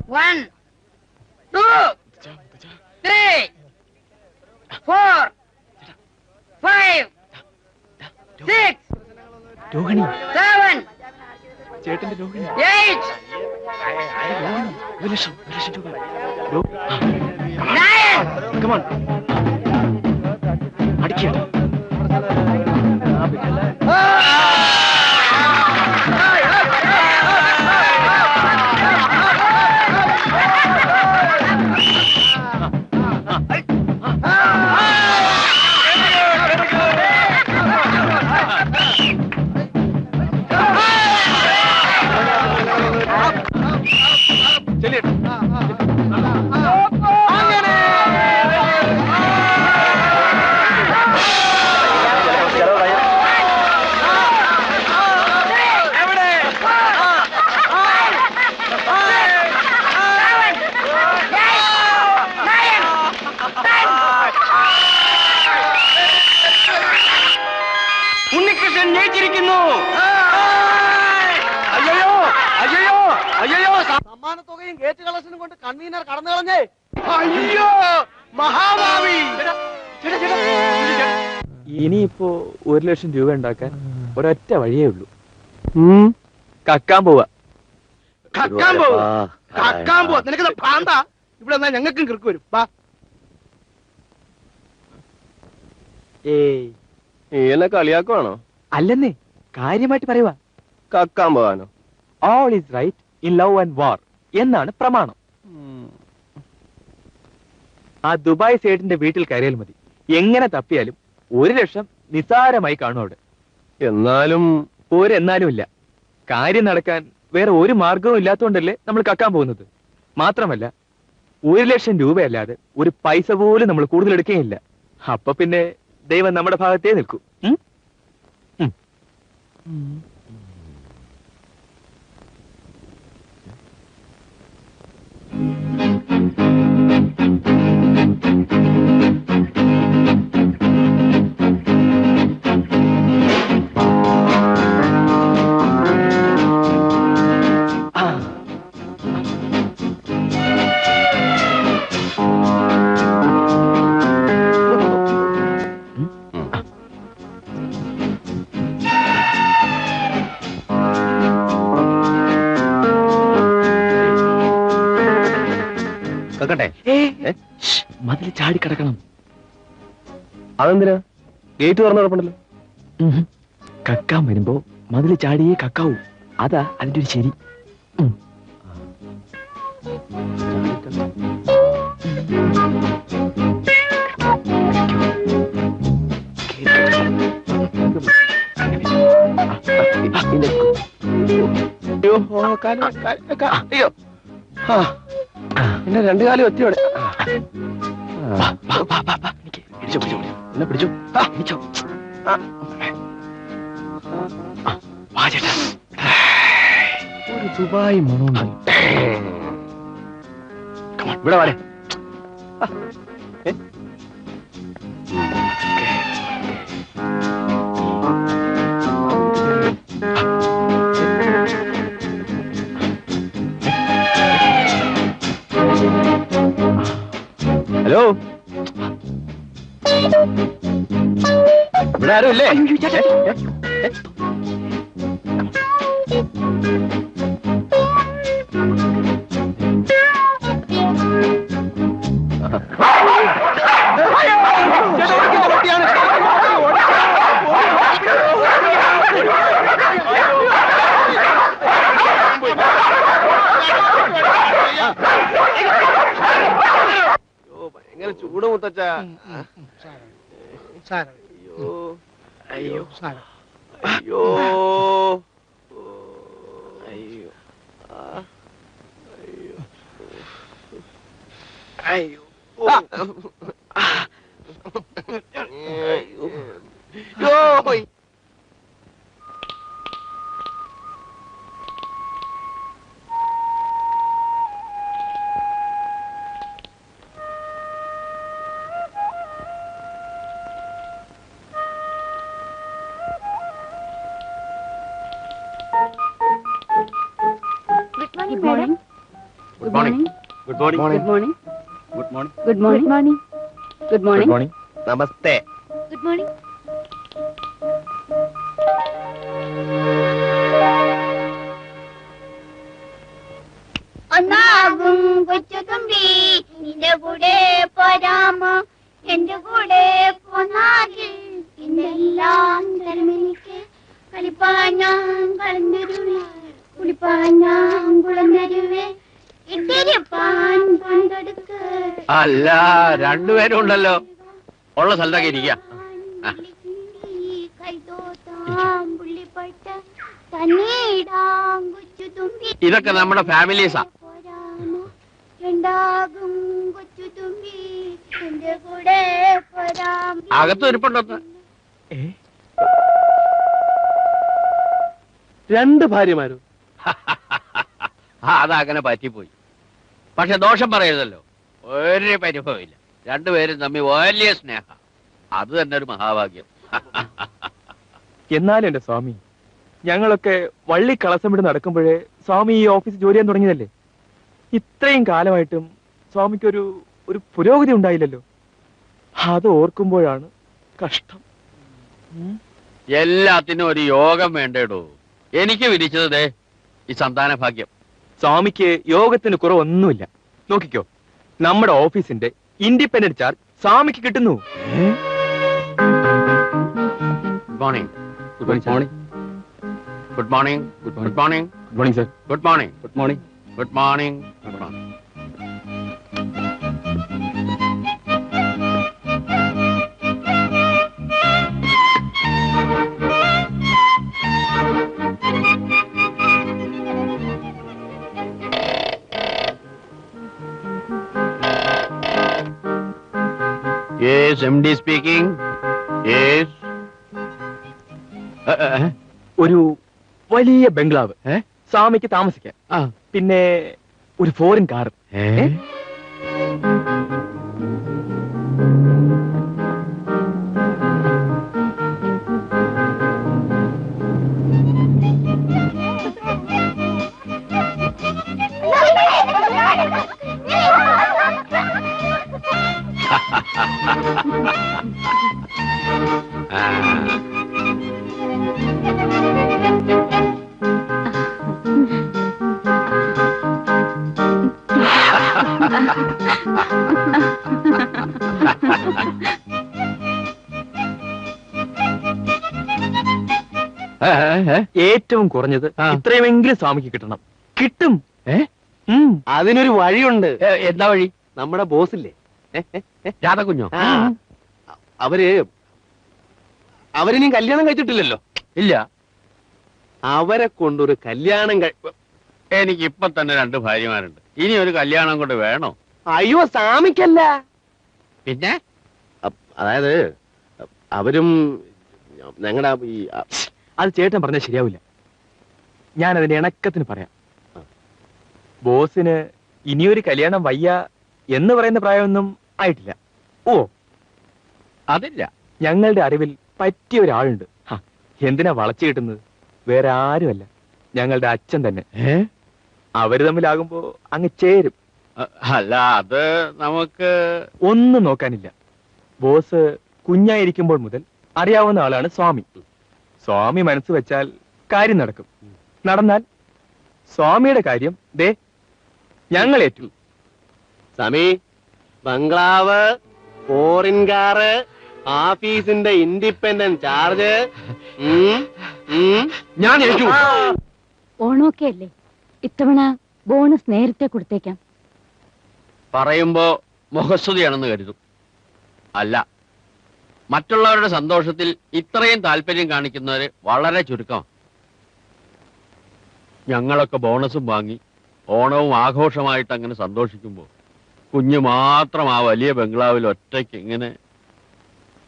1, 2, 3, 4, 5, 6, 7, ചേട്ടന്റെ രോഹിണി 8, 9. അടിക്കേണ്ട ഉണ്ണികൃഷ്ണൻ ജയിച്ചിരിക്കുന്നു. അയ്യോ അയ്യോ അയ്യോ, സമ്മാനത്തുകയും ഗേറ്റ് കളക്ഷനും കൊണ്ട് കൺവീനർ കടന്നു കളഞ്ഞേ. അയ്യോ മഹാഭാവി. ഇനിയിപ്പോ 1,00,000 രൂപ ഉണ്ടാക്കാൻ ഒരൊറ്റ വഴിയേ ഉള്ളൂ. കക്കാൻ പോവാ. കക്കാൻ പോവും. കക്കാൻ പോവാ. നിനക്ക് പ്രാന്താ. ഇവിടെ എന്നാ ഞങ്ങൾക്കും കിറുക്ക് വരും. വാ. ഏയ് എന്നെ കളിയാക്കുവാണോ? അല്ലെന്നേ, കാര്യമായിട്ട് പറയുവാ. കക്കാൻ പോവാനോ? All is right in love and war എന്നാണ് പ്രമാണം. ആ ദുബായ് സേഠിന്റെ വീട്ടിൽ കയറിയാൽ മതി. എങ്ങനെ തപ്പിയാലും 1,00,000 നിസാരമായി കാണും അവിടെ. എന്നാലും എന്നാലും ഇല്ല. കാര്യം നടക്കാൻ വേറെ ഒരു മാർഗവും ഇല്ലാത്തതുകൊണ്ടല്ലേ നമ്മൾ കക്കാൻ പോകുന്നത്. മാത്രമല്ല 1,00,000 രൂപയല്ലാതെ ഒരു പൈസ പോലും നമ്മൾ കൂടുതൽ എടുക്കുകയില്ല. അപ്പൊ പിന്നെ ദൈവം നമ്മുടെ ഭാഗത്തേ നിൽക്കൂ. മതിൽ ചാടി കിടക്കണം. അതെന്തിനാ? ഗേറ്റ് തുറന്നു കിടപ്പുണ്ടല്ലോ. കക്കാൻ വരുമ്പോ മതിൽ ചാടിയേ കക്കാവൂ. അതാ അതിന്റെ ഒരു ശരി. അയ്യോ, എന്നെ 2 കാലം ഒറ്റയോടെ. എന്നെ പിടിച്ചു. ഒരു ദുബായ് മണമുണ്ട്. ഇവിടെ വാടേ. ഹലോ, ഇവിടെ ആരും ഇല്ലേ? ഭയങ്കര ചൂട് മുത്തച്ഛ. അയ്യോ അയ്യോ അയ്യോ അയ്യോ അയ്യോ അയ്യോ. Good morning. Good morning. Good morning. Good morning. Good morning. Good morning. Good good morning. Morning. നമസ്തേ. Good morning. ഒന്നാകും കൊച്ചു തുമ്പി നിന്റെ കൂടെ പോരാമോ? എന്റെ കൂടെ പോന്നാകിൽ ഇന്നെല്ലാം തരമെനിക്ക്. കളിപ്പാൻ ഞാൻ കളന്തരുവേ, കുളിപ്പാൻ ഞാൻ കുളന്തരുവേ, ഇട്ടിരിപ്പാൻ പണ്ടെടുക്ക്. അല്ല, രണ്ടുപേരും ഉണ്ടല്ലോ. ഉള്ള സ്ഥലത്തൊക്കെ ഇരിക്കുക. കൈതോത്താം പുള്ളിപ്പട്ട തന്നീടാം കൊച്ചു തുമ്പി. ഇതൊക്കെ നമ്മുടെ ഫാമിലീസാ. ഉണ്ടാകും കൊച്ചു തുമ്പി എന്റെ കൂടെ പോരാം. അകത്ത് ഇരിപ്പുണ്ടോ? രണ്ട് ഭാര്യമാരും. അതങ്ങനെ പറ്റിപ്പോയി. പക്ഷെ ദോഷം പറയരുതല്ലോ, ഒരു പരിഭവമില്ല. രണ്ടുപേരും തമ്മിൽ വലിയ സ്നേഹ. അത് തന്നെ ഒരു മഹാഭാഗ്യം. എന്നാലും എന്റെ സ്വാമി, ഞങ്ങളൊക്കെ വള്ളി കളസമിട്ട് നടക്കുമ്പോഴേ സ്വാമി ഈ ഓഫീസ് ജോലി ചെയ്യാൻ തുടങ്ങിയതല്ലേ. ഇത്രയും കാലമായിട്ടും സ്വാമിക്കൊരു ഒരു പുരോഗതി ഉണ്ടായില്ലല്ലോ. അത് ഓർക്കുമ്പോഴാണ് കഷ്ടം. എല്ലാത്തിനും ഒരു യോഗം വേണ്ടേടോ. എനിക്ക് വിധിച്ചത് ദേ ഈ സന്താന ഭാഗ്യം. സ്വാമിക്ക് യോഗത്തിന് കുറവൊന്നുമില്ല. നോക്കിക്കോ, നമ്മുടെ ഓഫീസിന്റെ ഇൻഡിപെൻഡന്റ് ചാർജ് സ്വാമിക്ക് കിട്ടുന്നു. Good morning. Good morning. Good morning. Good morning. Good morning sir. Good morning. Good morning. Good morning. Good morning. Yes, MD speaking. Yes. ഒരു വലിയ ബംഗ്ലാവ് സ്വാമിക്ക് താമസിക്കാൻ, പിന്നെ ഒരു ഫോറിൻ കാർ. ഏറ്റവും കുറഞ്ഞത് ഇത്രയുമെങ്കിലും സ്വാമിക്ക് കിട്ടണം. കിട്ടും. അതിനൊരു വഴിയുണ്ട്. എന്താ വഴി? നമ്മുടെ ബോസില്ലേ രാധകുഞ്ഞോ? അവരിനി കല്യാണം കഴിച്ചിട്ടില്ലല്ലോ. ഇല്ല. അവരെ കൊണ്ടൊരു കല്യാണം എനിക്ക് ഇപ്പൊ തന്നെ 2 ഭാര്യമാരുണ്ട്. ഇനി ഒരു കല്യാണം കൊണ്ട് വേണോ? അയ്യോ, സ്വാമിക്കല്ല. പിന്നെ അതായത് അവരും ഞങ്ങളുടെ ഈ അത് ചേട്ടൻ പറഞ്ഞാൽ ശരിയാവില്ല. ഞാൻ അതിന്റെ ഇണക്കത്തിന് പറയാം. ബോസിന് ഇനിയൊരു കല്യാണം വയ്യ എന്ന് പറയുന്ന പ്രായമൊന്നും ആയിട്ടില്ല. ഓ, അതില്ല. ഞങ്ങളുടെ അറിവിൽ പറ്റിയ ഒരാളുണ്ട്. എന്തിനാ വളച്ചു കിട്ടുന്നത്? വേറെ ആരുമല്ല, ഞങ്ങളുടെ അച്ഛൻ തന്നെ. അവര് തമ്മിലാകുമ്പോ അങ്ങ് ചേരും. അല്ല, അത് നമുക്ക് ഒന്നും നോക്കാനില്ല. ബോസ് കുഞ്ഞായിരിക്കുമ്പോൾ മുതൽ അറിയാവുന്ന ആളാണ് സ്വാമി. സ്വാമി മനസ്സ് വെച്ചാൽ കാര്യം നടക്കും. നടന്നാൽ സ്വാമിയുടെ കാര്യം ദേ ഞങ്ങൾ ഏറ്റു. സ്വാമി, ബംഗ്ലാവ്, ഫോറിൻ കാറ്, ഓഫീസിന്റെ ഇൻഡിപെൻഡന്റ് ചാർജ് ഞാൻ ഏറ്റു. ഓണമൊക്കെ അല്ലേ, ഇത്തവണ ബോണസ് നേരത്തെ കൊടുത്തേക്കാം. പറയുമ്പോ മുഖസ്തുതിയാണെന്ന് കരുതും. അല്ല, മറ്റുള്ളവരുടെ സന്തോഷത്തിൽ ഇത്രയും താല്പര്യം കാണിക്കുന്നവര് വളരെ ചുരുക്കമാണ്. ഞങ്ങളൊക്കെ ബോണസും വാങ്ങി ഓണവും ആഘോഷമായിട്ട് അങ്ങനെ സന്തോഷിക്കുമ്പോ കുഞ്ഞു മാത്രം ആ വലിയ ബംഗ്ലാവിൽ ഒറ്റയ്ക്ക് ഇങ്ങനെ